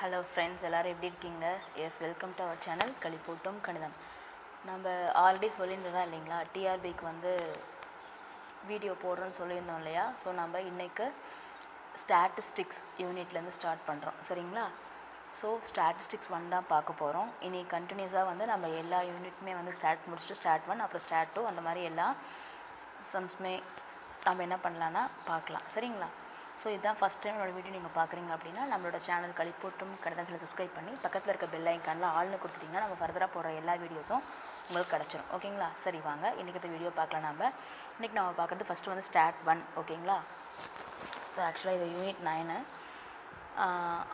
Hello friends, எல்லாரும் எப்படி இருக்கீங்க? Yes, welcome to our channel கலிப்போட்டும் கணிதம். நம்ம ஆல்ரெடி சொல்லியிருந்ததா இல்லைங்களா, டிஆர்பிக்கு வந்து வீடியோ போடுறோன்னு சொல்லியிருந்தோம் இல்லையா. ஸோ நம்ம இன்னைக்கு ஸ்டாட்டிஸ்டிக்ஸ் யூனிட்லேருந்து ஸ்டார்ட் பண்ணுறோம், சரிங்களா. ஸோ ஸ்டாட்டிஸ்டிக்ஸ் 1 தான் பார்க்க போகிறோம். இனி கண்டினியூஸாக வந்து நம்ம எல்லா யூனிட்டுமே வந்து முடிச்சுட்டு ஸ்டார்ட் 1 அப்புறம் ஸ்டார்ட் 2 அந்த மாதிரி எல்லா சம்ஸுமே நம்ம என்ன பண்ணலான்னா பார்க்கலாம், சரிங்களா. ஸோ இதுதான் ஃபஸ்ட் டைம் என்னோடய வீடியோ நீங்கள் பார்க்குறீங்க அப்படின்னா நம்மளோட சேனல் கலிப்போட்டும் கணிதங்களை சப்ஸ்கிரைப் பண்ணி பக்கத்தில் இருக்க பெல் ஐக்கானில் ஆள்னு கொடுத்துட்டிங்கன்னா நம்ம ஃபர்தராக போடுற எல்லா வீடியோஸும் உங்களுக்கு கிடச்சிரும், ஓகேங்களா. சரி வாங்க இன்றைக்கி இந்த வீடியோ பார்க்கலாம். இன்றைக்கி நம்ம பார்க்குறது ஃபஸ்ட்டு வந்து ஸ்டார்ட் 1, ஓகேங்களா. ஸோ ஆக்சுவலாக இது யூனிட் 9.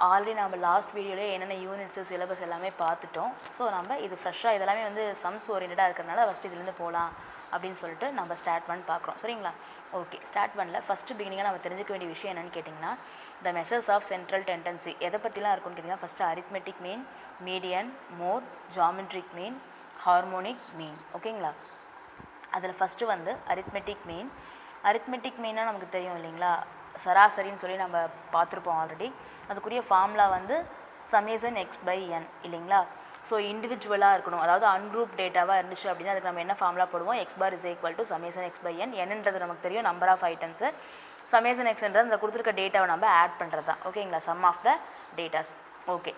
ஆல்ரெடி நம்ம லாஸ்ட் வீடியோவில் என்னென்ன யூனிட்ஸு சிலபஸ் எல்லாமே பார்த்துட்டோம். ஸோ நம்ம இது ஃப்ரெஷ்ஷாக இதெல்லாமே வந்து சம்ஸ் ஓரியன்டாக இருக்கிறனால ஃபஸ்ட்டு இதுலேருந்து போகலாம் அப்படின்னு சொல்லிட்டு நம்ம ஸ்டார்ட் 1 பார்க்குறோம், சரிங்களா. ஓகே, ஸ்டார்ட் 1ல் ஃபஸ்ட்டு பிகினிங்காக நம்ம தெரிஞ்சுக்க வேண்டிய விஷயம் என்னென்னு கேட்டிங்கன்னா, the measures of central tendency எதை பற்றிலாம் இருக்குன்னு கேட்டிங்கன்னா, first arithmetic mean, median, mode, geometric mean, harmonic mean, ஓகேங்களா. அதில் ஃபஸ்ட்டு வந்து அரித்மெட்டிக் மீன். அரித்மெட்டிக் மீனாக நமக்கு தெரியும் இல்லைங்களா, சராசரின்னு சொல்லி நம்ம பார்த்துருப்போம் ஆல்ரெடி. அதுக்குரிய ஃபார்முலா வந்து சமேசன் x/n இல்லைங்களா. ஸோ இண்டிவிஜுவலாக இருக்கணும், அதாவது அன்குரூப் டேட்டாவாக இருந்துச்சு அப்படின்னா அதுக்கு நம்ம என்ன ஃபார்முலா போடுவோம், x bar = சமேசன் x/n. என்னன்றது நமக்கு தெரியும், நம்பர் ஆஃப் ஐட்டம்ஸு. சமேசன் எக்ஸ்ன்றது அந்த கொடுத்துருக்க டேட்டாவை நம்ம ஆட் பண்ணுறது தான், ஓகேங்களா, sum of the datas. Okay,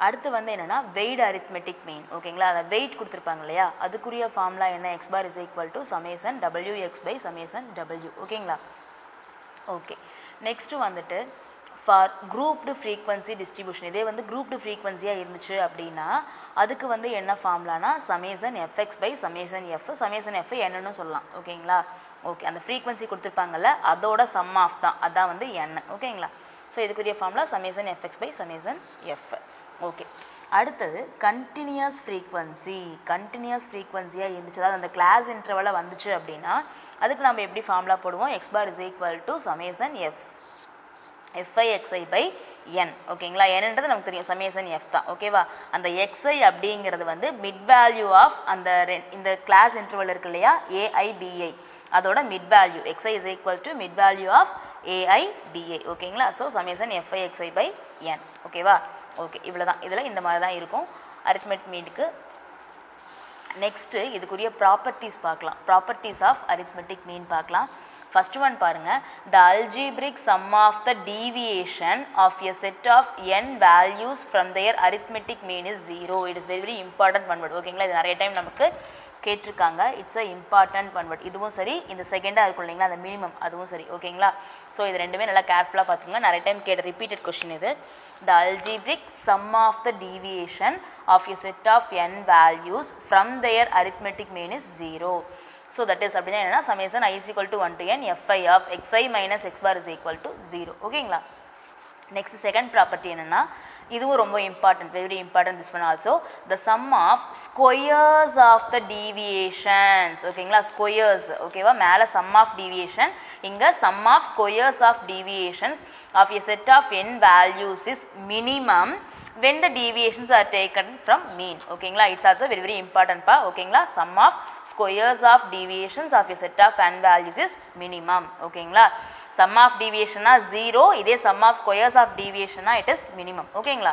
அடுத்து வந்து என்னென்னா வெயிட் அரித்மெட்டிக் மீன், ஓகேங்களா. அதை வெயிட் கொடுத்துருப்பாங்க இல்லையா, அதுக்குரிய ஃபார்முலா என்ன, x bar = சமேசன் wx/சமேசன் w, ஓகேங்களா. ஓகே, நெக்ஸ்ட்டு வந்துட்டு ஃபார் குரூப்டு ஃப்ரீக்வன்சி டிஸ்ட்ரிபியூஷன். இதே வந்து குரூப்டு ஃப்ரீக்வன்சியாக இருந்துச்சு அப்படின்னா அதுக்கு வந்து என்ன ஃபார்முலானா சமேசன் fx/சமேசன் f. சமேசன் f என்னன்னு சொல்லலாம், ஓகேங்களா. ஓகே, அந்த ஃப்ரீக்வன்சி கொடுத்துருப்பாங்கல்ல அதோட சம் ஆஃப் தான், அதான் வந்து n, ஓகேங்களா. ஸோ இதுக்குரிய ஃபார்முலா சமேசன் fx/சமேசன் f. ஓகே, அடுத்தது கண்டினியூஸ் ஃப்ரீக்வன்சி. கண்டினியூஸ் ஃப்ரீக்வன்சியாக இருந்துச்சு, அதாவது அந்த கிளாஸ் இன்டர்வலாக வந்துச்சு அப்படின்னா அதுக்கு நம்ம எப்படி ஃபார்முலா போடுவோம், x bar = சமேசன் fi/xi/n, ஓகேங்களா. என்னன்றது நமக்கு தெரியும், சமேசன் f தான், ஓகேவா. அந்த xi அப்படிங்கிறது வந்து மிட் வேல்யூ ஆஃப் அந்த இந்த கிளாஸ் இன்டர்வல் இருக்கு இல்லையா, ai/bi, அதோட mid value. xi = mid value of ai/bi, ஓகேங்களா. ஸோ சமேசன் fi/xi/n, ஓகேவா. ஓகே, இவ்வளோ தான். இதில் இந்த மாதிரி தான் இருக்கும் அரித்மெட்டிக் மீனுக்கு. நெக்ஸ்ட்டு இதுக்குரிய ப்ராப்பர்ட்டிஸ் பார்க்கலாம். ப்ராப்பர்ட்டிஸ் ஆஃப் அரித்மெட்டிக் மீன் பார்க்கலாம். ஃபர்ஸ்ட் ஒன் பாருங்க, the algebraic sum of the deviation of a set of n values from their arithmetic mean is 0. It is very very important one word, ஓகேங்களா. இது நிறைய time நமக்கு கேட்டிருக்காங்க. It's a important one word. இதுவும் சரி, இந்த செகண்டாக இருக்கும் இல்லைங்களா அந்த மினிமம், அதுவும் சரி, ஓகேங்களா. ஸோ இது ரெண்டுமே நல்லா கேர்ஃபுல்லாக பார்த்துங்க, நிறைய டைம் கேட்ட ரிப்பீட்டட் கொஸ்டின் இது. The algebraic sum of the deviation of a set of n values from their arithmetic mean is 0. So that is அப்படின்னா என்னன்னா summation i = 1 to n fi of xi minus x bar = 0, ஓகேங்களா. Next second property என்னன்னா, இதுவும் ரொம்ப important, very important this one also. The sum of squares of the deviations, ஓகேங்களா. Squares, ஓகேவா. மேலே sum of deviation, இங்கே sum of squares of deviations of a set of n values is minimum when the deviations are taken from mean, ஓகேங்களா. It's also very very important பா, ஓகேங்களா. Sum of squares of deviations of a set of n values is minimum, ஓகேங்களா. Sum of டீவியேஷனா 0, இதே sum of squares of டீவியேஷனா it is minimum, ஓகேங்களா.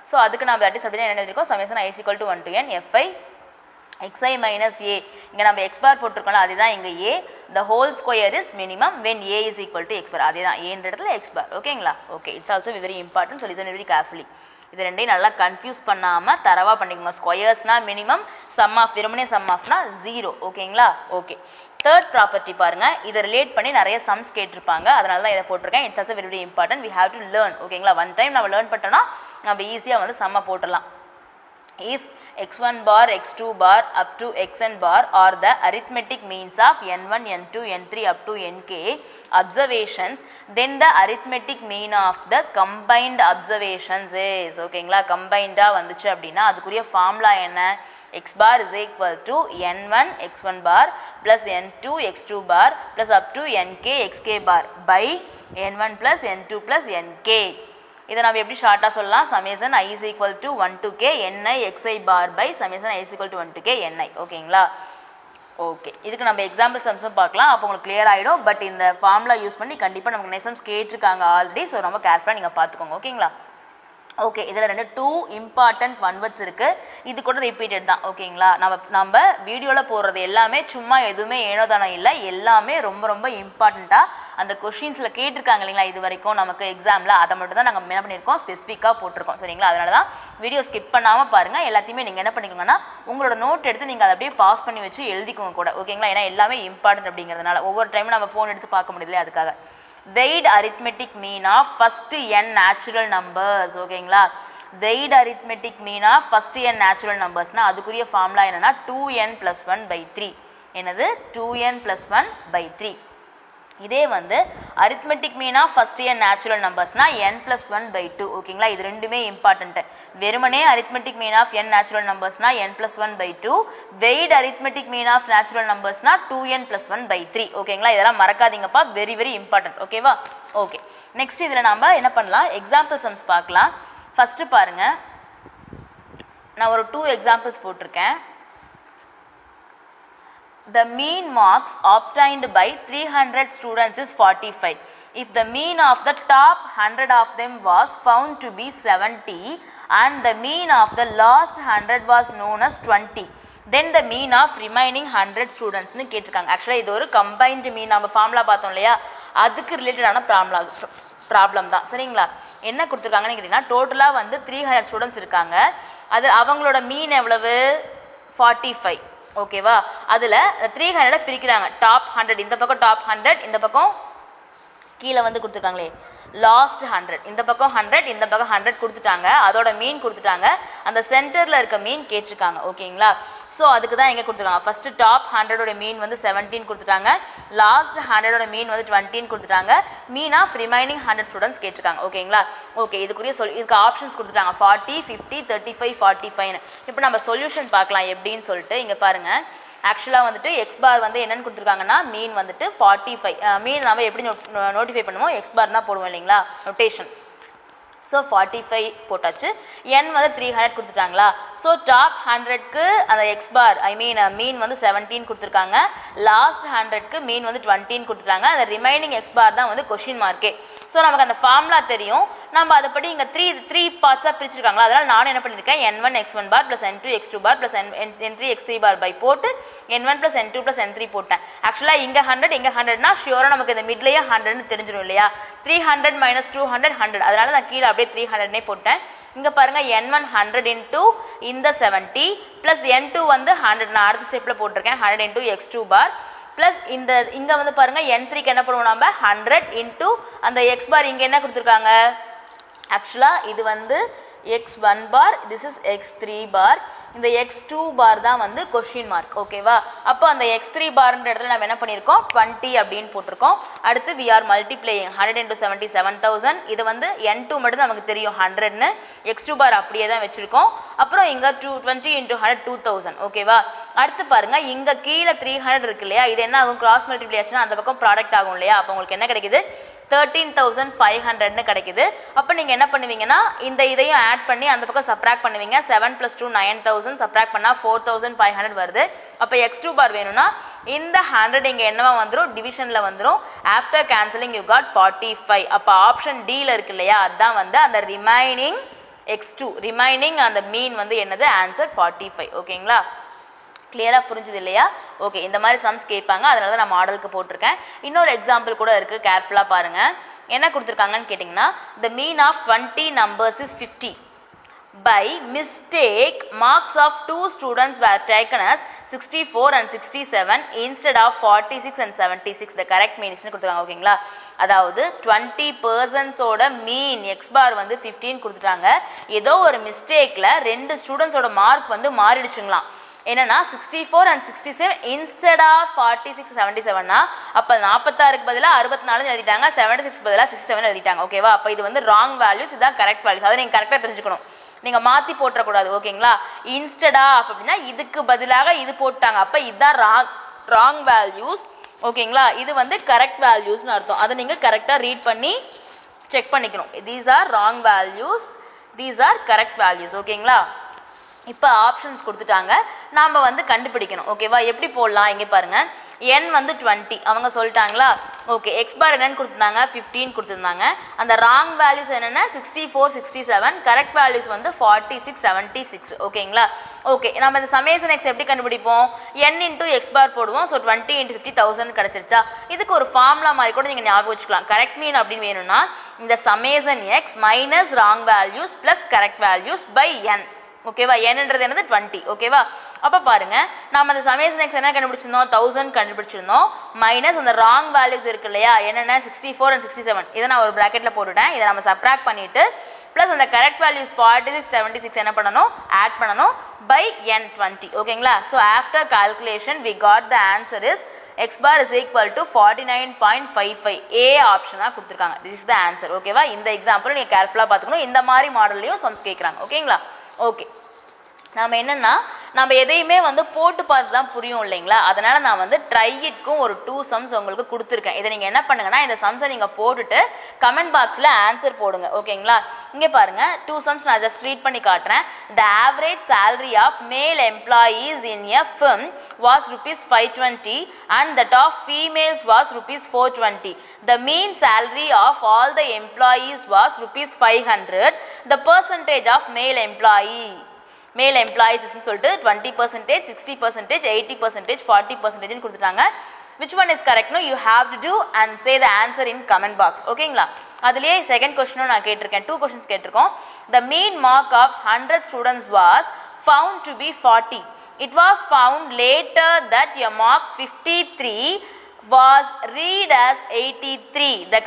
So அதுக்கு நம்ம தட் இஸ் அப்படின்னா என்ன இருக்கோம், summation i = 1 to n fi xi minus a. இங்கே நம்ம x bar போட்டிருக்கோம்ல அதுதான் இங்கே a. the whole square is minimum when a is equal to x bar. அதே தான் a என்ற இடத்துல x bar, ஓகேங்களா. Okay, it's also very important, so listen very carefully. இது ரெண்டையும் நல்லா கன்ஃபியூஸ் பண்ணாமல் தரவாக பண்ணிக்கோங்க. ஸ்கொயர்ஸ்னா மினிமம், சம் ஆஃப் வெறுமனே சம் ஆஃப்னா 0, ஓகேங்களா. ஓகே, தேர்ட் ப்ராப்பர்ட்டி பாருங்க, இதை ரிலேட் பண்ணி நிறைய சம்ஸ் கேட்டிருப்பாங்க, அதனால தான் இதை போட்டிருக்கேன். It's also very very important, we have to learn, ஓகேங்களா. ஒன் டைம் நம்ம லேர்ன் பண்ணிட்டோம்னா நம்ம ஈஸியாக வந்து சம்மை போட்டுடலாம். If x1 bar x2 bar up to xn bar are the arithmetic means of n1 n2 n3 up to nk observations, then the arithmetic mean of the combined observations is, ஓகேங்களா. கம்பைண்டா வந்துச்சு அப்படின்னா அதுக்குரிய ஃபார்முலா என்ன, x bar = n1 x1 bar plus n2 x2 bar plus up to nk xk bar by n1 plus n2 plus nk. இதை நம்ம எப்படி ஷார்ட்டாக சொல்லலாம், summation i = 1 to k ni xi bar by summation i = 1 to k ni, ஓகேங்களா. Okay, இதுக்கு நம்ம example சம்ஸும் பார்க்கலாம், அப்போ உங்களுக்கு கிளியர் ஆகிடும். பட் இந்த ஃபார்முலா யூஸ் பண்ணி கண்டிப்பாக நமக்கு நெக்ஸ்ட் சம்ஸ் கேட்டிருக்காங்க ஆல்ரெடி, ஸோ ரொம்ப கேர்ஃபுல்லாக நீங்கள் பார்த்துக்கோங்க, ஓகேங்களா. ஓகே, இதில் ரெண்டு 2 இம்பார்ட்டன்ட் ஒன் வேர்ட்ஸ் இருக்குது. இது கூட ரிப்பீட்டட் தான். ஓகேங்களா, நம்ம வீடியோவில் போடுறது எல்லாமே சும்மா எதுவுமே ஏனோதானோ இல்லை, எல்லாமே ரொம்ப ரொம்ப இம்பார்ட்டண்ட்டாக அந்த கொஷின்ஸில் கேட்டிருக்காங்க இல்லைங்களா இது வரைக்கும் நமக்கு எக்ஸாமில், அதை மட்டும் தான் நாங்கள் என்ன பண்ணியிருக்கோம் ஸ்பெசிஃபிக்காக போட்டிருக்கோம். சரிங்களா, அதனால தான் வீடியோ ஸ்கிப் பண்ணாமல் பாருங்கள். எல்லாத்தையுமே நீங்கள் என்ன பண்ணிக்கோங்கன்னா உங்களோட நோட் எடுத்து நீங்கள் அதை அப்படியே பாஸ் பண்ணி வச்சு எழுதிக்கோங்க கூட. ஓகேங்களா, ஏன்னா எல்லாமே இம்பார்ட்டன்ட் அப்படிங்கிறதுனால ஒவ்வொரு டைமும் நம்ம ஃபோன் எடுத்து பார்க்க முடியல, அதுக்காக. Weighed arithmetic mean of first n natural numbers. ஓகேங்களா, weighed arithmetic mean of first n natural numbers னா அதுக்குரிய ஃபார்முலா என்னன்னா 2n plus 1 by 3. என்னது 2n plus 1 by 3. இதே வந்து arithmetic mean of first n natural numbers னா n plus 1 by 2. ஓகேங்களா, இது ரெண்டுமே இம்பார்ட்டன்ட். வெறுமனே arithmetic mean of n natural numbers னா n plus 1 by 2. weighed arithmetic mean of natural numbers னா 2n plus 1 by 3. ஓகேங்களா, இதெல்லாம் மறக்காதீங்கப்பா, வெரி வெரி இம்பார்ட்டன்ட். ஓகேவா, ஓகே. நெக்ஸ்ட் இதில் நம்ம என்ன பண்ணலாம், எக்ஸாம்பிள் சம்ஸ் பார்க்கலாம். ஃபர்ஸ்ட் பாருங்க, நான் ஒரு 2 எக்ஸாம்பிள்ஸ் போட்டிருக்கேன். The mean marks obtained by 300 students is 45. If the mean of the top 100 of them was found to be 70 and the mean of the last 100 was known as 20, then the mean of remaining 100 students னு கேட்டிருக்காங்க. ஆக்சுவலாக இது ஒரு combined மீன், நம்ம formula பார்த்தோம் இல்லையா, அதுக்கு ரிலேட்டடான ப்ராப்ளம் தான். சரிங்களா, என்ன கொடுத்துருக்காங்கன்னு கேட்டிங்கன்னா டோட்டலாக வந்து 300 ஸ்டூடெண்ட்ஸ் இருக்காங்க. அது அவங்களோட மீன் எவ்வளவு 45. ஓகேவா, அதில் 300 பிரிக்கிறாங்க. டாப் 100 இந்த பக்கம், டாப் 100 இந்த பக்கம், கீழே வந்து கொடுத்துருக்காங்களே லாஸ்ட் 100 இந்த பக்கம் 100 இந்த பக்கம் 100 கொடுத்துட்டாங்க. அதோட மீன் கொடுத்துட்டாங்க, அந்த சென்டரில் இருக்க மீன் கேட்டிருக்காங்க. ஓகேங்களா, ஸோ அதுக்கு தான் எங்கே கொடுத்துருக்காங்க, ஃபர்ஸ்ட் டாப் 100 மீன் வந்து 17 கொடுத்துட்டாங்க, லாஸ்ட் 100 மீன் வந்து 20 கொடுத்துட்டாங்க, மீன் ஆஃப் ரிமைனிங் 100 ஸ்டூடெண்ட்ஸ் கேட்டிருக்காங்க. ஓகேங்களா, ஓகே, இதுக்கு ஆப்ஷன்ஸ் கொடுத்துட்டாங்க 40, 50, 35, 45. இப்போ நம்ம சொல்யூஷன் பார்க்கலாம் எப்படின்னு சொல்லிட்டு. இங்கே பாருங்க, ஆக்சுவலாக வந்துட்டு எக்ஸ் பார் வந்து என்னன்னு கொடுத்துருக்காங்கன்னா மீன் வந்துட்டு 45. மீன் நம்ம எப்படி நோட்டிஃபை பண்ணுவோம், எக்ஸ் பார் தான் போடுவோம் இல்லைங்களா நோட்டேஷன். ஸோ 45 போட்டாச்சு. n வந்து 300 கொடுத்துட்டாங்களா, ஸோ டாப் 100க்கு அந்த எக்ஸ் பார் மீன் வந்து 17 கொடுத்துருக்காங்க, லாஸ்ட் 100க்கு மீன் வந்து 20 கொடுத்துட்டாங்க. அந்த ரிமைனிங் எக்ஸ் பார் தான் வந்து கொஷின் மார்க்கே. ஸோ நமக்கு அந்த ஃபார்முலா தெரியும், நம்ம அதைப்படி இங்கே த்ரீ பார்ட்ஸாக பிரிச்சிருக்காங்களா, அதனால் நானும் என்ன பண்ணியிருக்கேன் n1 x1 bar plus n2 x2 bar plus n3 x3 bar by போட்டு n1 plus n2 plus n3 போட்டேன். ஆக்சுவலாக இங்கே 100 இங்கே 100னா ஷியோராக நமக்கு இந்த மிட்லேயே 100ன்னு தெரிஞ்சிடும் இல்லையா, 300 மைனஸ் 200 100, அதனால நான் கீழே அப்படியே 300னே போட்டேன். இங்கே பாருங்க n1 100 இன்டூ இந்த 70 ப்ளஸ் n2 வந்து 100, நான் அடுத்த ஸ்டெப்பில் போட்டிருக்கேன் 100 இன்டூ x2 பார் ப்ளஸ் இங்கே வந்து பாருங்க n3க்கு என்ன பண்ணுவோம் நம்ம 100 இன்டூ அந்த எக்ஸ் பார் இங்கே என்ன கொடுத்துருக்காங்க, ஆக்சுவலாக இது வந்து x1 bar, this is x3 பார், இந்த x2 பார் தான் வந்து கொஷின் மார்க். ஓகேவா, அப்போ அந்த x3 பார்ன்ற இடத்துல நம்ம என்ன பண்ணியிருக்கோம் 20 அப்படின்னு போட்டிருக்கோம். அடுத்து we are multiplying 100 into 70 7000. இது வந்து n2 மட்டும் நமக்கு தெரியும் 100ன்னு, x2 பார் அப்படியே தான் வச்சிருக்கோம். அப்புறம் இங்கே 20 into 100 2000. ஓகேவா, அடுத்து பாருங்க இங்கே கீழே 300 இருக்கு இல்லையா, இது என்ன ஆகும் கிராஸ் மல்டிப்ளை ஆச்சுன்னா அந்த பக்கம் ப்ராடக்ட் ஆகும் இல்லையா, அப்போ உங்களுக்கு என்ன கிடைக்குது 13,500ன்னு கிடைக்குது. அப்போ நீங்கள் என்ன பண்ணுவீங்கன்னா இந்த இதையும் ஆட் பண்ணி அந்த பக்கம் சப்ராக்ட் பண்ணுவீங்க. 7 + 2 9,000 சப்ராக்ட் பண்ணால் 4,500 வருது. அப்போ x2 பார் வேணும்னா இந்த 100 இங்கே என்னவா வந்துடும் டிவிஷனில் வந்துடும். After cancelling you got 45. அப்போ ஆப்ஷன் டியில் இருக்கு இல்லையா, அதுதான் வந்து அந்த ரிமைனிங் x2, ரிமைனிங் அந்த மீன் வந்து என்னது ஆன்சர் 45. ஓகேங்களா, கிளியராக புரிஞ்சுது இல்லையா? ஓகே, இந்த மாதிரி சம்ஸ் கேட்பாங்க, அதனால தான் நான் மாடலுக்கு போட்டிருக்கேன். இன்னொரு எக்ஸாம்பிள் கூட இருக்குது, கேர்ஃபுல்லாக பாருங்கள். என்ன கொடுத்துருக்காங்கன்னு கேட்டிங்கன்னா the mean of 20 numbers is 50. By mistake, marks of 2 students were taken as 64 and 67 instead of 46 and 76. The correct mean is கொடுத்துருக்காங்க. ஓகேங்களா, அதாவது 20% மீன் எக்ஸ் பார் வந்து 15 கொடுத்துட்டாங்க. ஏதோ ஒரு மிஸ்டேக்கில் 2 ஸ்டூடெண்ட்ஸோட மார்க் வந்து மாறிடுச்சுங்களாம். என்னன்னா 64 and 67 instead of 46 77னா அப்போ 46க்கு பதிலாக 64 எழுதிட்டாங்க, 76 பதிலாக 67 எழுதிட்டாங்க. ஓகேவா, அப்போ இது வந்து ராங் வேல்யூஸ், இதுதான் கரெக்ட் வேல்யூஸ். அதை நீங்கள் கரெக்டாக தெரிஞ்சுக்கணும், நீங்கள் மாற்றி போட்டுறக்கூடாது. ஓகேங்களா, இன்ஸ்டெட் ஆஃப் அப்படின்னா இதுக்கு பதிலாக இது போட்டாங்க, அப்போ இதுதான் ராங் வேல்யூஸ். ஓகேங்களா, இது வந்து கரெக்ட் வேல்யூஸ்னு அர்த்தம். அதை நீங்கள் கரெக்டாக ரீட் பண்ணி செக் பண்ணிக்கணும். These are wrong values, these are correct values. ஓகேங்களா, இப்போ ஆப்ஷன்ஸ் கொடுத்துட்டாங்க, நாம் வந்து கண்டுபிடிக்கணும். ஓகேவா, எப்படி போடலாம் இங்கே பாருங்கள். n வந்து 20 அவங்க சொல்லிட்டாங்களா ஓகே x பார் என்னன்னு கொடுத்திருந்தாங்க 15 கொடுத்திருந்தாங்க அந்த ராங் வேல்யூஸ் என்னன்னா 64 67 கரெக்ட் வேல்யூஸ் வந்து 46 76 ஓகேங்களா ஓகே நம்ம இந்த சமேஷன் x எப்படி கண்டுபிடிப்போம் n into x பார் போடுவோம் so 20 into 50000 கிடைச்சிருச்சா இதுக்கு ஒரு ஃபார்முலா மாதிரி கூட நீங்க ஞாபகம் வச்சுக்கலாம் கரெக்ட் மீன் அப்படினு வேணும்னா இந்த summation x minus wrong values plus correct values by n ஓகேவா n ன்றது என்னது 20 ஓகேவா அப்ப பாருங்க நாம அந்த சமேஷன் x என்ன கண்டுபிடிச்சிருந்தோம் 1000 கண்டுபிடிச்சிருந்தோம் மைனஸ் அந்த ராங் வேல்யூஸ் இருக்கு இல்லையா என்னன்னா 64 and 67 இத நான் ஒரு பிராக்கெட்ல போட்டுட்டேன் இத நாம சப்ட்ராக்ட் பண்ணிட்டு பிளஸ் அந்த கரெக்ட் வேல்யூஸ் 46 76 என்ன பண்ணனும் ஆட் பண்ணனும் by n 20 ஓகேங்களா so after calculation we got the answer is x bar is equal to 49.55 a ஆப்ஷனா கொடுத்திருக்காங்க this is the answer ஓகேவா இந்த எக்ஸாம்பிள் நீங்க கேர்ஃபுல்லா பாத்துக்கணும் இந்த மாதிரி மாடல்லயும் சம்ஸ் கேக்குறாங்க ஓகேங்களா ஓகே நாம என்னன்னா நம்ம எதையுமே வந்து போட்டு பார்த்து தான் புரியும் இல்லைங்களா அதனால நான் வந்து ட்ரை இட்க்கும் ஒரு 2 சம்ஸ் உங்களுக்கு கொடுத்துருக்கேன் இதை நீங்க என்ன பண்ணுங்கன்னா இந்த சம்ஸை நீங்க போட்டுட்டு கமெண்ட் பாக்ஸ்ல ஆன்சர் போடுங்க ஓகேங்களா இங்க பாருங்க 2 சம்ஸ் நான் ஜஸ்ட் ரீட் பண்ணி காட்டுறேன் the average salary of male employees in a firm was rupees 520 and that of females was rupees 420 the mean salary of all the employees was rupees 500 the percentage of male employees ன்னு சொல்லிட்டு 20% 60% 80% 40% ன்னு கொடுத்துட்டாங்க which one is correct no you have to do and say the answer in comment box ஓகேங்களா அதுலயே second question நான் கேட்டிருக்கேன் 2 questions கேட்டிருக்கோம் the mean mark of 100 students was found to be 40 it was found later that a mark 53 was read as 83 the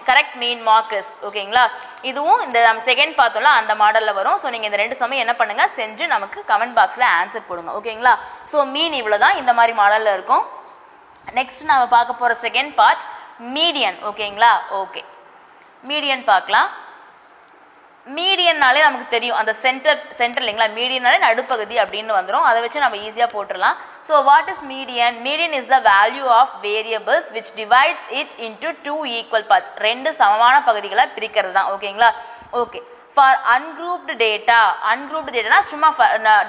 correct mean mark is ஓகேங்களா இதுவும் இந்த நம்ம second பார்த்தோம்ல அந்த மாடல்ல வரும் சோ நீங்க இந்த ரெண்டு சமயம் என்ன பண்ணுங்க செஞ்சு நமக்கு கமெண்ட் பாக்ஸ்ல ஆன்சர் போடுங்க ஓகேங்களா சோ மீன் இவ்வளவுதான் இந்த மாதிரி மாடல்ல இருக்கும் நெக்ஸ்ட் நாம பார்க்க போற செகண்ட் பார்ட் மீடியன் ஓகேங்களா ஓகே மீடியன் பார்க்கலாம் மீடியன்னாலே நமக்கு தெரியும் அந்த சென்டர் இல்லைங்களா மீடியன்னாலே நடுப்பகுதி அப்படின்னு வந்துரும் அதை வச்சு நம்ம ஈஸியா போட்டுறலாம் so what is median is the value of variables which divides it into two equal parts ரெண்டு சமமான பகுதிகளை பிரிக்கிறது தான் ஓகேங்களா ஓகே for ungrouped data னா சும்மா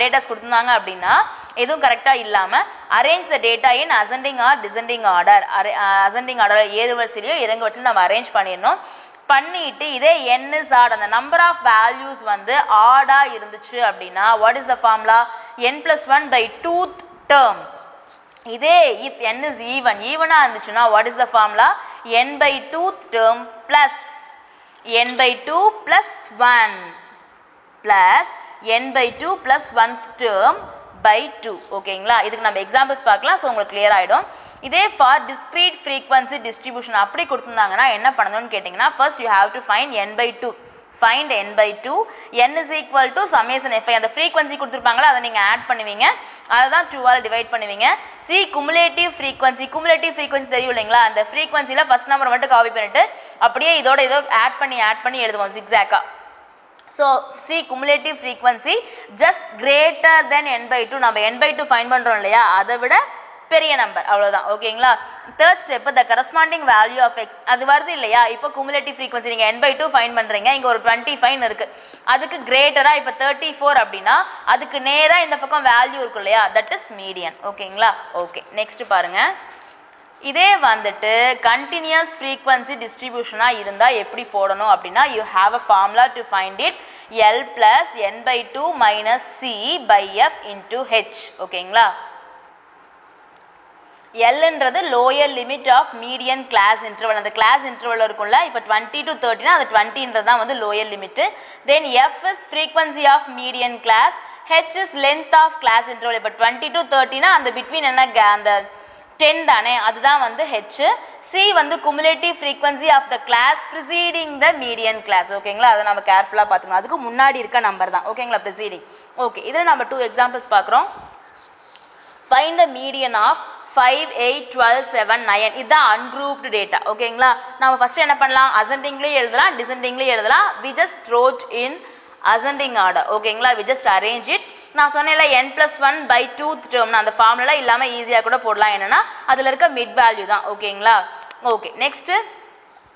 டேட்டாஸ் கொடுத்திருந்தாங்க அப்படினா எதுவும் கரெக்ட்டா இல்லாம arrange the data in ascending or descending order ascending order ஏறு வரிசையிலயோ இறங்கு வரிசையிலயோ நம்ம அரேஞ்ச் பண்ணிரணும் பண்ணிட்டு இதே n is odd அந்த number of values வந்து odd ஆ இருந்துச்சு அப்படினா what is the formula n plus 1 by 2th term இதே if n is even ஆ இருந்துச்சுனா what is the formula n by 2th term plus n by 2 plus 1 plus n by 2 plus 1th term by 2 ஓகேங்களா இதுக்கு நம்ம examples பார்க்கலாம் so உங்களுக்கு clear ஆயிடும் இதே for discrete frequency distribution அப்படி கொடுத்திருந்தாங்கன்னா என்ன பண்ணனும்னு கேட்டிங்கனா first you have to find n by 2 find n by 2 n is equal to summation fi அந்த frequency கொடுத்திருப்பாங்களா அதை நீங்க ஆட் பண்ணுவீங்க அத தான் 2 ஆல் டிவைட் பண்ணுவீங்க c cumulative frequency தெரியும் இல்லைங்களா அந்த frequencyல first number மட்டும் காப்பி பண்ணிட்டு அப்படியே இதோ ஆட் பண்ணி எழுதுவோம் zigzag so c cumulative frequency just greater than n by 2 நம்ம n by 2 ஃபைண்ட் பண்றோம் இல்லையா அதை விட பெரிய நம்பர் அவ்வளவுதான் ஓகேங்களா third step the corresponding value of x அது வருது இல்லையா இப்போ cumulative frequency நீங்க n by 2 ஃபைண்ட் பண்றீங்க இங்க ஒரு 25 இருக்கு அதுக்கு கிரேட்டரா இப்போ 34 அப்படினா அதுக்கு நேரா இந்த பக்கம் வேல்யூ இருக்கு இல்லையா that is median ஓகேங்களா ஓகே நெக்ஸ்ட் பாருங்க இதே வந்துட்டு continuous frequency distribution ஆ இருந்தா எப்படி போடணும் அப்படினா you have a formula to find it l plus n by 2 minus c by f into h ஓகேங்களா L ன்றது lower limit of median class interval அந்த class interval இருக்கும்ல இப்போ 20 to 30 னா அது 20 ன்றது தான் வந்து lower limit then f is frequency of median class h is length of class interval இப்போ 20 to 30 னா அந்த between என்ன அந்த 10 தானே அதுதான் வந்து h c வந்து cumulative frequency of the class preceding the median class ஓகேங்களா அதை நம்ம கேர்ஃபுல்லா பாத்துக்கணும் அதுக்கு முன்னாடி இருக்க நம்பர் தான் ஓகேங்களா preceding ஓகே இதுல நம்ம 2 எக்ஸாம்பிள்ஸ் பார்க்கறோம் find the median of 5 8 12 7 9 இதுதான் ungrouped data ஓகேங்களா நாம ஃபர்ஸ்ட் என்ன பண்ணலாம் ascendingலயே எழுதலாம் descendingலயே எழுதலாம் we just wrote in ascending order ஓகேங்களா we just arrange it நான் சொன்னேன்ல n plus 1 by 2th term அந்த ஃபார்முலா இல்லாம ஈஸியா கூட போடலாம் என்னன்னா அதுல இருக்க மிட் வேல்யூ தான் ஓகேங்களா ஓகே நெக்ஸ்ட்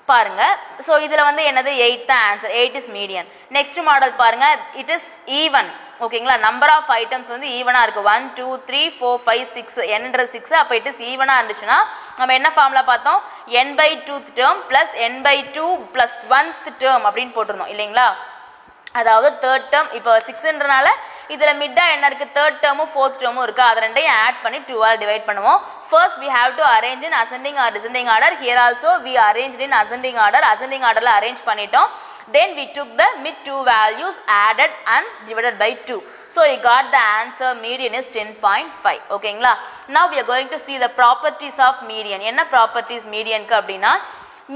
பாருங்க சோ இதுல வந்து என்னது 8 தான் answer 8 is median next model பாருங்க it is even ஓகேங்களா நம்பர் ஆஃப் ஐட்டம்ஸ் வந்து ஈவனாக இருக்குது 1 2 3 4 5 6 nன்ற 6 அப்போ இட் இஸ் ஈவனாக இருந்துச்சுன்னா நம்ம என்ன ஃபார்முலா பார்த்தோம் n/2th term plus n/2 plus 1th term அப்படின்னு போட்டிருந்தோம் இல்லைங்களா அதாவது தேர்ட் டேர்ம் இப்போ 6ன்றனால இதில் மிட்டாக என்ன இருக்குது தேர்ட் டேர்மும் ஃபோர்த் டேர்மும் இருக்குது அதை ரெண்டையும் ஆட் பண்ணி 2ஆல் டிவைட் பண்ணுவோம் first we have to arrange in ascending or descending order here also we arranged in ascending orderல அரேஞ்ச் பண்ணிட்டோம் then we took the mid two values added and divided by 2 so we got the answer median is 10.5 ஓகேங்களா now we are going to see the properties of median என்ன properties medianக்கு அப்படின்னா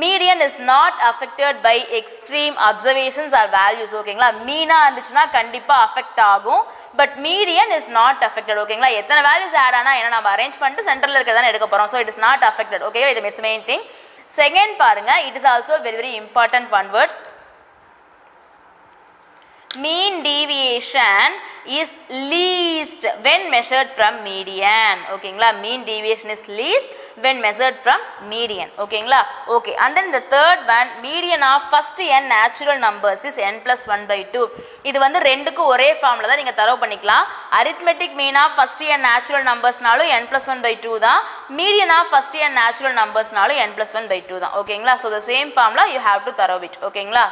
median is not affected by extreme observations or values ஓகேங்களா மீனா இருந்துச்சுன்னா கண்டிப்பா affect ஆகும் but median is not affected ஓகேங்களா எத்தனை values add ஆனா என்ன நம்ம அரேஞ்ச் பண்ணிட்டு சென்டர்ல இருக்கறத எடுக்க போறோம் so it is not affected okay it is main thing second பாருங்க it is also very important one word mean deviation is least when measured from median ஓகேங்களா mean deviation is least when measured from median ஓகேங்களா okay and then the third one median of first n natural numbers is n plus 1/2 இது வந்து ரெண்டுக்கு ஒரே formula தான் நீங்க தரவு பண்ணிக்கலாம் arithmetic mean of first n natural numbersனாலும் n plus 1/2 தான் median of first n natural numbersனாலும் n plus 1/2 தான் ஓகேங்களா so the same formula you have to தரவு it ஓகேங்களா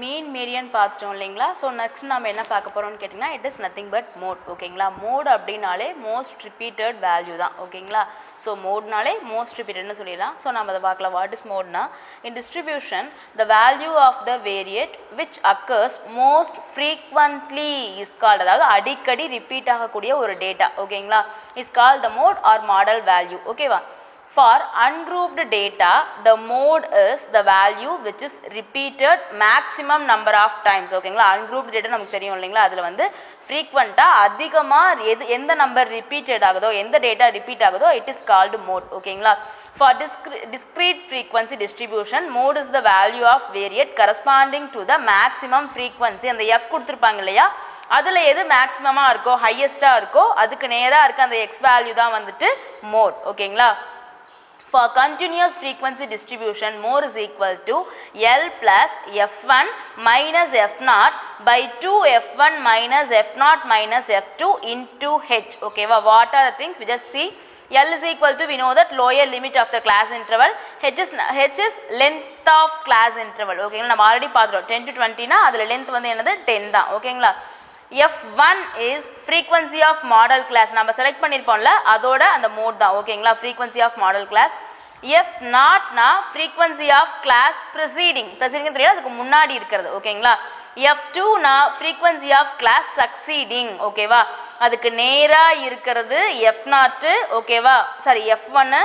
mean median பார்த்துட்டோம் இல்லைங்களா ஸோ நெக்ஸ்ட் நம்ம என்ன பார்க்க போகிறோம்னு கேட்டிங்கன்னா it is nothing but mode ஓகேங்களா மோட் அப்படின்னாலே மோஸ்ட் ரிப்பீட்டட் வேல்யூ தான் ஓகேங்களா ஸோ மோட்னாலே மோஸ்ட் ரிப்பீட்டட்னு சொல்லிடலாம் ஸோ நம்ம அதை பார்க்கலாம் வாட் இஸ் மோட்னா in distribution the value of the variate which occurs most frequently is called அதாவது அடிக்கடி ரிப்பீட் ஆகக்கூடிய ஒரு டேட்டா ஓகேங்களா is called the mode or modal value ஓகேவா For ungrouped data, the mode is the value which is repeated maximum number of times. ஓகேங்களா ungrouped data நமக்கு தெரியும் இல்லைங்களா அதில் வந்து ஃப்ரீக்வெண்ட்டாக அதிகமாக எந்த நம்பர் ரிப்பீட்டட் ஆகுதோ எந்த டேட்டா ரிப்பீட் ஆகுதோ இட் இஸ் கால்டு மோட் ஓகேங்களா For discrete frequency distribution, mode is the value of variate corresponding to the maximum frequency. அந்த f கொடுத்துருப்பாங்க இல்லையா அதில் எது மேக்ஸிமமாக இருக்கோ ஹையஸ்ட்டாக இருக்கோ அதுக்கு நேராக இருக்க அந்த எக்ஸ் வேல்யூ தான் வந்துட்டு மோட் ஓகேங்களா For continuous frequency distribution, mode is equal to L plus F1 minus F0 by 2 F1 minus F0 minus F2 into H. Okay, what are the things? We just see L is equal to, we know that lower limit of the class interval. H is length of class interval. Okay, we already பார்த்தோம் 10 to 20 na adula length வந்து என்னது 10 தான் ஓகேங்களா F1 is frequency of model class நம்ம select பண்ணிருப்போம்ல அதோட அந்த mode தான் ஓகேங்களா frequency of model class F0 னா frequency of class preceding தெரியாது அதுக்கு முன்னாடி இருக்கிறது ஓகேங்களா F2 னா frequency of class succeeding ஓகேவா அதுக்கு நேரா இருக்கிறது F0 ஓகேவா சாரி F1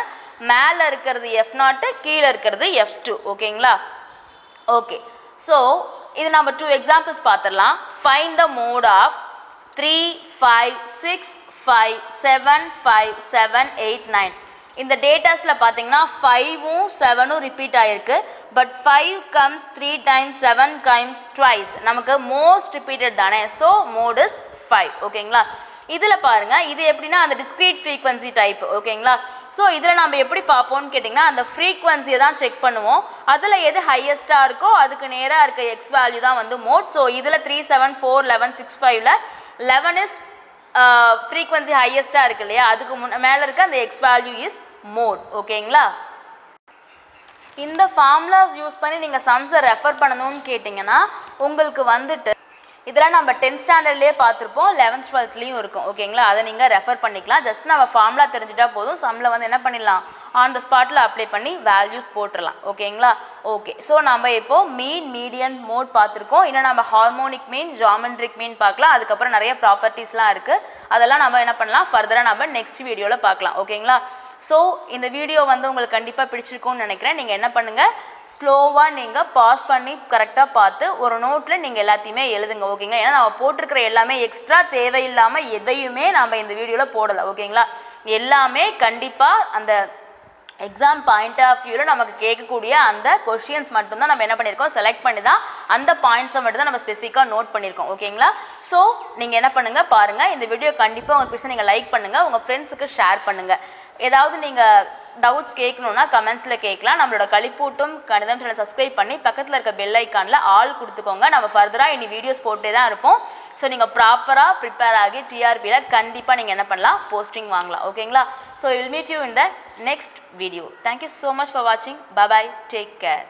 மேல இருக்கிறது F0 கீழ இருக்கிறது F2 ஓகேங்களா ஓகே சோ இது நம்ம 2 examples பார்த்திரலாம் find the mode of 3 5 6 5 7 5 7 8 9 இந்த டேட்டாஸ்ல பாத்தீங்கன்னா 5ம் 7ம் ரிப்பீட் ஆயிருக்கு but 5 comes 3 times 7 comes twice நமக்கு most repeated தானே so mode is 5 ஓகேங்களா இதுல பாருங்க இது எப்படின்னா அந்த discrete frequency type ஓகேங்களா சோ இதுல நாம எப்படி பாப்போம்னு கேட்டிங்கன்னா அந்த frequency தான் செக் பண்ணுவோம் அதுல எது ஹையஸ்டா இருக்கோ அதுக்கு நேரா இருக்க x வேல்யூ தான் வந்து மோட் சோ இதுல 3 7 4 11 6 5 ல 11 is frequency highest இருக்கு இல்லையா அதுக்கு மேல இருக்க அந்த x value is mode ஓகேங்களா இந்த ஃபார்முலாஸ் யூஸ் பண்ணி நீங்க சம்ஸை ரெஃபர் பண்ணணும்னு கேட்டிங்கன்னா உங்களுக்கு வந்துட்டு இதெல்லாம் நம்ம 10th ஸ்டாண்டர்ட்லயே பார்த்திருப்போம் 11th 12thலயும் இருக்கும் ஓகேங்களா அதை நீங்க ரெஃபர் பண்ணிக்கலாம் ஜஸ்ட் நம்ம ஃபார்முலா தெரிஞ்சிட்டா போதும் சம்ல வந்து என்ன பண்ணிடலாம் ஆன் தி ஸ்பாட்ல அப்ளை பண்ணி வேல்யூஸ் போட்டுறலாம் ஓகேங்களா ஓகே சோ நம்ம இப்போ மீன் மீடியன் மோட் பார்த்திருக்கோம் இன்னும் நம்ம ஹார்மோனிக் மீன் ஜியோமெட்ரிக் மீன் பார்க்கலாம் அதுக்கு அப்புறம் நிறைய ப்ராப்பர்ட்டிஸ்லாம் இருக்கு அதெல்லாம் நம்ம என்ன பண்ணலாம் ஃபர்தரா நம்ம நெக்ஸ்ட் வீடியோல பார்க்கலாம் ஓகேங்களா சோ இந்த வீடியோ வந்து உங்களுக்கு கண்டிப்பா பிடிச்சிருக்கும்னு நினைக்கிறேன் நீங்க என்ன பண்ணுங்க ஸ்லோவா நீங்க பாஸ் பண்ணி கரெக்டா பார்த்து ஒரு நோட்ல நீங்க எல்லாத்தையுமே எழுதுங்க ஓகேங்களா ஏன்னா நம்ம போட்டிருக்கிற எல்லாமே எக்ஸ்ட்ரா தேவையில்லாம எதையுமே நாம இந்த வீடியோல போடல ஓகேங்களா எல்லாமே கண்டிப்பா அந்த எக்ஸாம் பாயிண்ட் ஆஃப் வியூல நமக்கு கேட்கக்கூடிய அந்த கொஸ்டின்ஸ் மட்டும் தான் நம்ம என்ன பண்ணிருக்கோம் செலக்ட் பண்ணி தான் அந்த பாயிண்ட்ஸை மட்டும் தான் நம்ம ஸ்பெசிஃபிக்கா நோட் பண்ணிருக்கோம் ஓகேங்களா சோ நீங்க என்ன பண்ணுங்க பாருங்க இந்த வீடியோ கண்டிப்பா உங்களுக்கு பிடிச்சா நீங்க லைக் பண்ணுங்க உங்க ஃப்ரெண்ட்ஸுக்கு ஷேர் பண்ணுங்க ஏதாவது நீங்க டவுட்ஸ் கேட்கணும்னா கமெண்ட்ஸில் கேட்கலாம். நம்மளோட கலிப்பூட்டும் கணிதம் சேனல் சப்ஸ்கிரைப் பண்ணி பக்கத்தில் இருக்க பெல் ஐக்கானில் ஆல் கொடுத்துக்கோங்க. நம்ம ஃபர்தராக இனி வீடியோஸ் போட்டே தான் இருப்போம். ஸோ நீங்கள் ப்ராப்பராக ப்ரிப்பேர் ஆகி டிஆர்பியில் கண்டிப்பாக நீங்கள் என்ன பண்ணலாம், போஸ்டிங் வாங்கலாம். ஓகேங்களா? So will meet you in the next video. Thank you so much for வாட்சிங். Bye bye. Take care.